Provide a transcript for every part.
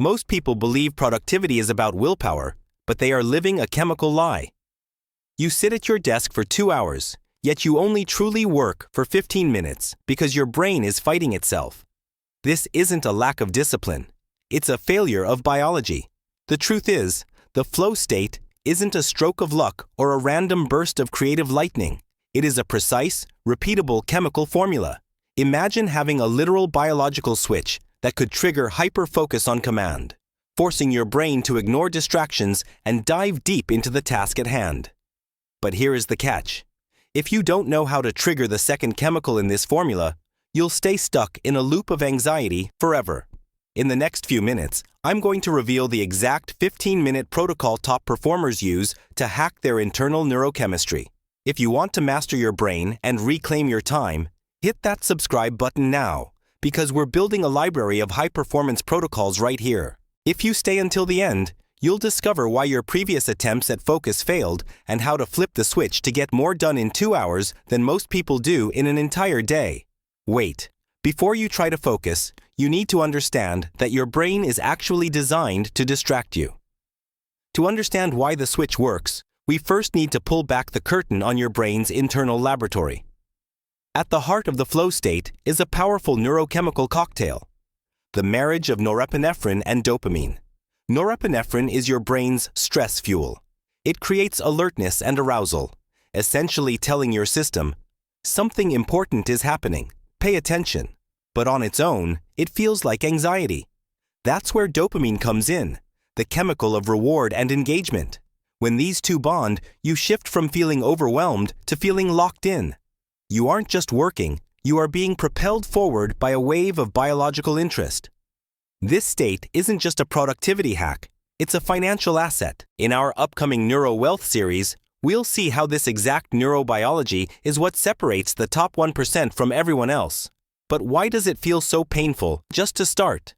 Most people believe productivity is about willpower, but they are living a chemical lie. You sit at your desk for 2 hours, yet you only truly work for 15 minutes because your brain is fighting itself. This isn't a lack of discipline. It's a failure of biology. The truth is, the flow state isn't a stroke of luck or a random burst of creative lightning. It is a precise, repeatable chemical formula. Imagine having a literal biological switch that could trigger hyper-focus on command, forcing your brain to ignore distractions and dive deep into the task at hand. But here is the catch. If you don't know how to trigger the second chemical in this formula, you'll stay stuck in a loop of anxiety forever. In the next few minutes, I'm going to reveal the exact 15-minute protocol top performers use to hack their internal neurochemistry. If you want to master your brain and reclaim your time, hit that subscribe button now, because we're building a library of high-performance protocols right here. If you stay until the end, you'll discover why your previous attempts at focus failed and how to flip the switch to get more done in 2 hours than most people do in an entire day. Wait. Before you try to focus, you need to understand that your brain is actually designed to distract you. To understand why the switch works, we first need to pull back the curtain on your brain's internal laboratory. At the heart of the flow state is a powerful neurochemical cocktail, the marriage of norepinephrine and dopamine. Norepinephrine is your brain's stress fuel. It creates alertness and arousal, essentially telling your system, something important is happening, pay attention. But on its own, it feels like anxiety. That's where dopamine comes in, the chemical of reward and engagement. When these two bond, you shift from feeling overwhelmed to feeling locked in. You aren't just working, you are being propelled forward by a wave of biological interest. This state isn't just a productivity hack, it's a financial asset. In our upcoming Neuro Wealth series, we'll see how this exact neurobiology is what separates the top 1% from everyone else. But why does it feel so painful just to start?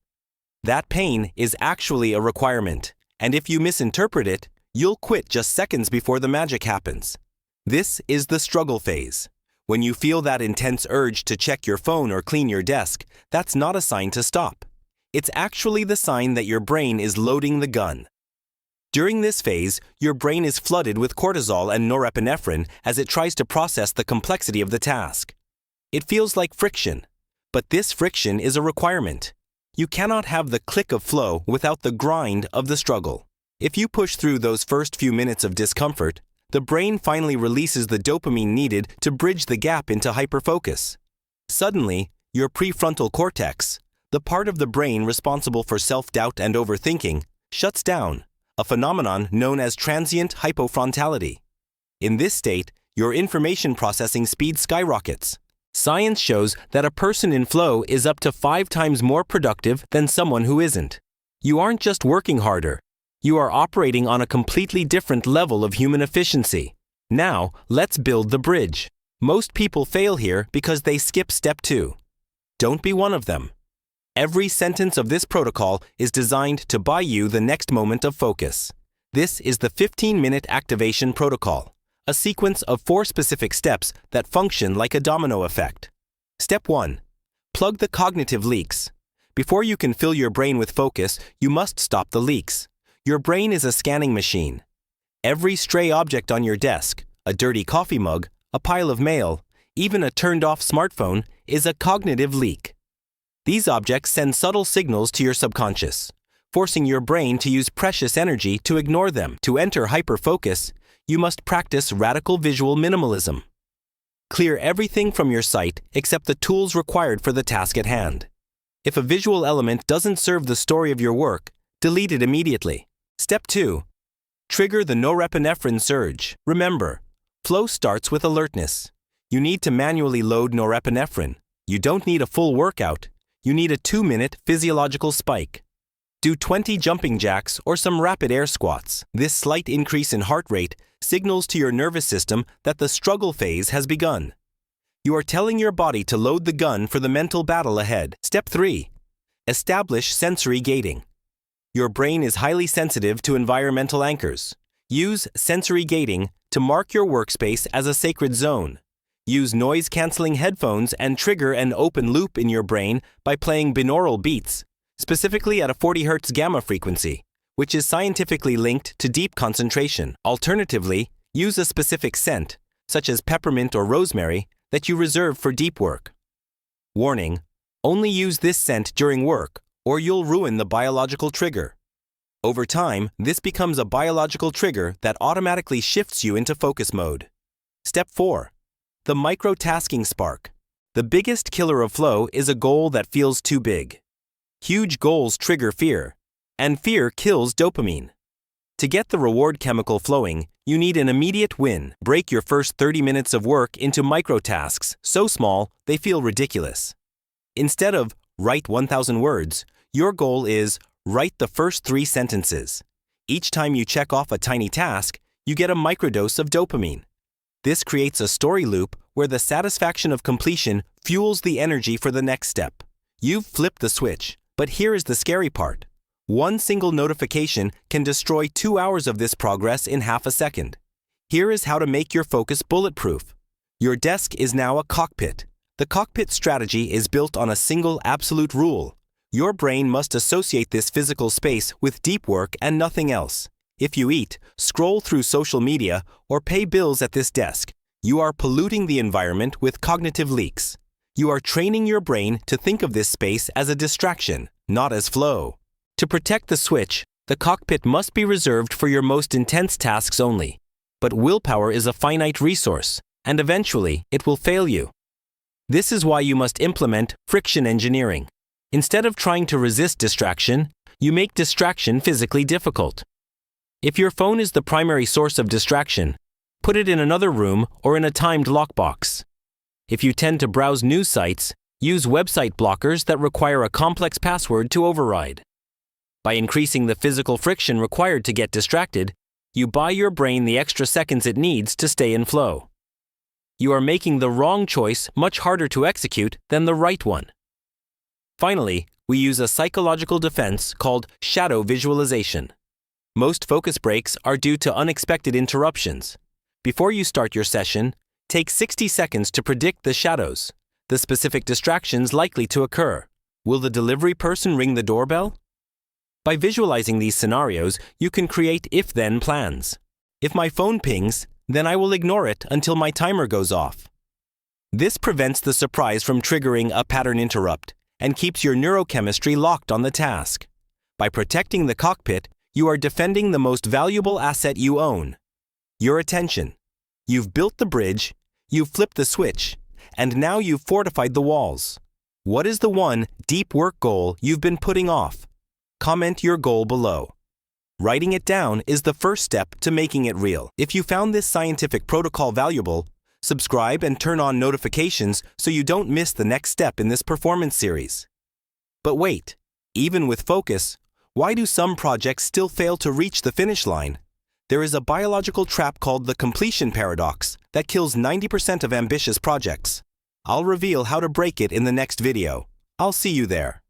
That pain is actually a requirement, and if you misinterpret it, you'll quit just seconds before the magic happens. This is the struggle phase. When you feel that intense urge to check your phone or clean your desk, that's not a sign to stop. It's actually the sign that your brain is loading the gun. During this phase, your brain is flooded with cortisol and norepinephrine as it tries to process the complexity of the task. It feels like friction, but this friction is a requirement. You cannot have the click of flow without the grind of the struggle. If you push through those first few minutes of discomfort, the brain finally releases the dopamine needed to bridge the gap into hyperfocus. Suddenly, your prefrontal cortex, the part of the brain responsible for self-doubt and overthinking, shuts down, a phenomenon known as transient hypofrontality. In this state, your information processing speed skyrockets. Science shows that a person in flow is up to 5 times more productive than someone who isn't. You aren't just working harder. You are operating on a completely different level of human efficiency. Now, let's build the bridge. Most people fail here because they skip step 2. Don't be one of them. Every sentence of this protocol is designed to buy you the next moment of focus. This is the 15-minute activation protocol, a sequence of 4 specific steps that function like a domino effect. Step 1. Plug the cognitive leaks. Before you can fill your brain with focus, you must stop the leaks. Your brain is a scanning machine. Every stray object on your desk, a dirty coffee mug, a pile of mail, even a turned-off smartphone, is a cognitive leak. These objects send subtle signals to your subconscious, forcing your brain to use precious energy to ignore them. To enter hyperfocus, you must practice radical visual minimalism. Clear everything from your sight except the tools required for the task at hand. If a visual element doesn't serve the story of your work, delete it immediately. Step 2. Trigger the norepinephrine surge. Remember, flow starts with alertness. You need to manually load norepinephrine. You don't need a full workout. You need a 2-minute physiological spike. Do 20 jumping jacks or some rapid air squats. This slight increase in heart rate signals to your nervous system that the struggle phase has begun. You are telling your body to load the gun for the mental battle ahead. Step 3. Establish sensory gating. Your brain is highly sensitive to environmental anchors. Use sensory gating to mark your workspace as a sacred zone. Use noise-canceling headphones and trigger an open loop in your brain by playing binaural beats, specifically at a 40 Hz gamma frequency, which is scientifically linked to deep concentration. Alternatively, use a specific scent, such as peppermint or rosemary, that you reserve for deep work. Warning: only use this scent during work, or you'll ruin the biological trigger. Over time, this becomes a biological trigger that automatically shifts you into focus mode. Step 4. The micro-tasking spark. The biggest killer of flow is a goal that feels too big. Huge goals trigger fear, and fear kills dopamine. To get the reward chemical flowing, you need an immediate win. Break your first 30 minutes of work into micro-tasks so small they feel ridiculous. Instead of write 1,000 words, your goal is write the first 3 sentences. Each time you check off a tiny task, you get a microdose of dopamine. This creates a story loop where the satisfaction of completion fuels the energy for the next step. You've flipped the switch, but here is the scary part. One single notification can destroy 2 hours of this progress in half a second. Here is how to make your focus bulletproof. Your desk is now a cockpit. The cockpit strategy is built on a single absolute rule. Your brain must associate this physical space with deep work and nothing else. If you eat, scroll through social media, or pay bills at this desk, you are polluting the environment with cognitive leaks. You are training your brain to think of this space as a distraction, not as flow. To protect the switch, the cockpit must be reserved for your most intense tasks only. But willpower is a finite resource, and eventually it will fail you. This is why you must implement friction engineering. Instead of trying to resist distraction, you make distraction physically difficult. If your phone is the primary source of distraction, put it in another room or in a timed lockbox. If you tend to browse news sites, use website blockers that require a complex password to override. By increasing the physical friction required to get distracted, you buy your brain the extra seconds it needs to stay in flow. You are making the wrong choice much harder to execute than the right one. Finally, we use a psychological defense called shadow visualization. Most focus breaks are due to unexpected interruptions. Before you start your session, take 60 seconds to predict the shadows, the specific distractions likely to occur. Will the delivery person ring the doorbell? By visualizing these scenarios, you can create if-then plans. If my phone pings, then I will ignore it until my timer goes off. This prevents the surprise from triggering a pattern interrupt and keeps your neurochemistry locked on the task. By protecting the cockpit, you are defending the most valuable asset you own: your attention. You've built the bridge, you've flipped the switch, and now you've fortified the walls. What is the one deep work goal you've been putting off? Comment your goal below. Writing it down is the first step to making it real. If you found this scientific protocol valuable, subscribe and turn on notifications so you don't miss the next step in this performance series. But wait, even with focus, why do some projects still fail to reach the finish line? There is a biological trap called the completion paradox that kills 90% of ambitious projects. I'll reveal how to break it in the next video. I'll see you there.